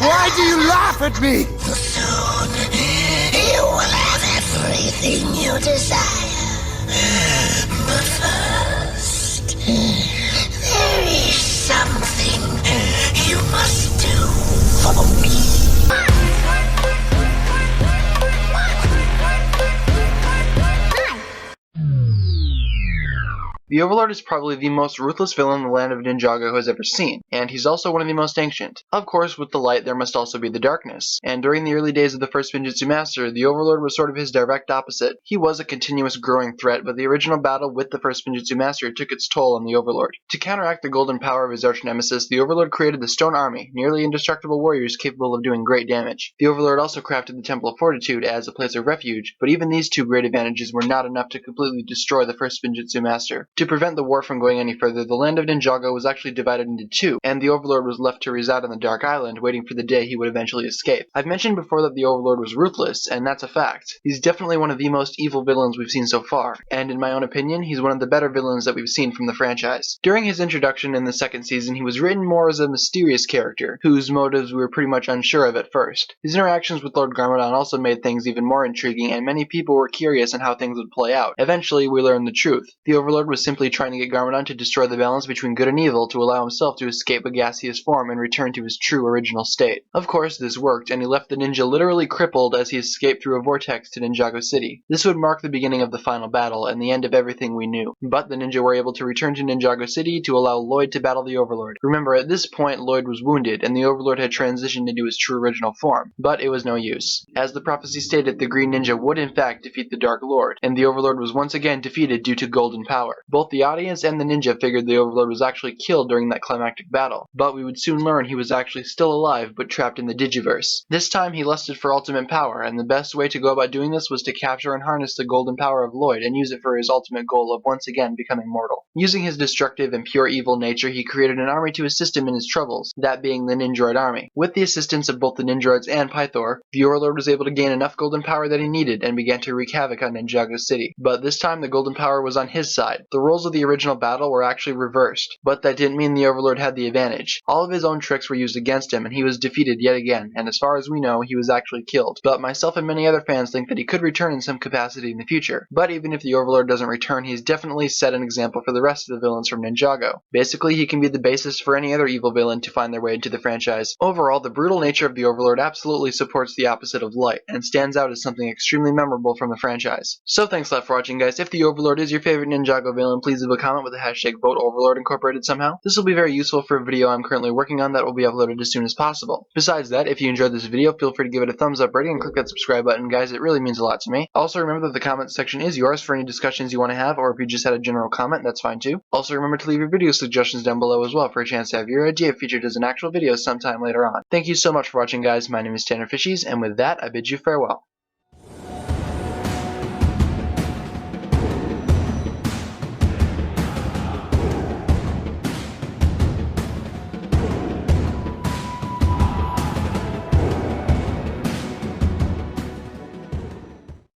Why do you laugh at me? Soon, you will have everything you desire. But first, there is something you must do for me. The Overlord is probably the most ruthless villain the land of Ninjago has ever seen, and he's also one of the most ancient. Of course, with the light there must also be the darkness, and during the early days of the first Ninjutsu Master, the Overlord was sort of his direct opposite. He was a continuous growing threat, but the original battle with the first Ninjutsu Master took its toll on the Overlord. To counteract the golden power of his arch-nemesis, the Overlord created the Stone Army, nearly indestructible warriors capable of doing great damage. The Overlord also crafted the Temple of Fortitude as a place of refuge, but even these two great advantages were not enough to completely destroy the first Ninjutsu Master. To prevent the war from going any further, the land of Ninjago was actually divided into two, and the Overlord was left to reside on the Dark Island, waiting for the day he would eventually escape. I've mentioned before that the Overlord was ruthless, and that's a fact. He's definitely one of the most evil villains we've seen so far, and in my own opinion, he's one of the better villains that we've seen from the franchise. During his introduction in the second season, he was written more as a mysterious character, whose motives we were pretty much unsure of at first. His interactions with Lord Garmadon also made things even more intriguing, and many people were curious on how things would play out. Eventually, we learned the truth. The Overlord was simply trying to get Garmadon to destroy the balance between good and evil to allow himself to escape a gaseous form and return to his true original state. Of course, this worked, and he left the ninja literally crippled as he escaped through a vortex to Ninjago City. This would mark the beginning of the final battle, and the end of everything we knew. But the ninja were able to return to Ninjago City to allow Lloyd to battle the Overlord. Remember, at this point, Lloyd was wounded, and the Overlord had transitioned into his true original form. But it was no use. As the prophecy stated, the Green Ninja would in fact defeat the Dark Lord, and the Overlord was once again defeated due to golden power. Both the audience and the ninja figured the Overlord was actually killed during that climactic battle, but we would soon learn he was actually still alive but trapped in the Digiverse. This time he lusted for ultimate power, and the best way to go about doing this was to capture and harness the golden power of Lloyd and use it for his ultimate goal of once again becoming mortal. Using his destructive and pure evil nature, he created an army to assist him in his troubles, that being the Ninjroid army. With the assistance of both the Ninjroids and Pythor, the Overlord was able to gain enough golden power that he needed and began to wreak havoc on Ninjago City. But this time the golden power was on his side. The roles of the original battle were actually reversed, but that didn't mean the Overlord had the advantage. All of his own tricks were used against him, and he was defeated yet again, and as far as we know, he was actually killed. But myself and many other fans think that he could return in some capacity in the future. But even if the Overlord doesn't return, he's definitely set an example for the rest of the villains from Ninjago. Basically, he can be the basis for any other evil villain to find their way into the franchise. Overall, the brutal nature of the Overlord absolutely supports the opposite of light, and stands out as something extremely memorable from the franchise. So thanks a lot for watching, guys. If the Overlord is your favorite Ninjago villain, please leave a comment with the hashtag VoteOverlord incorporated somehow. This will be very useful for a video I'm currently working on that will be uploaded as soon as possible. Besides that, if you enjoyed this video, feel free to give it a thumbs up rating and click that subscribe button, guys. It really means a lot to me. Also remember that the comment section is yours for any discussions you want to have, or if you just had a general comment, that's fine too. Also remember to leave your video suggestions down below as well for a chance to have your idea featured as an actual video sometime later on. Thank you so much for watching, guys. My name is TannerFishies, and with that, I bid you farewell.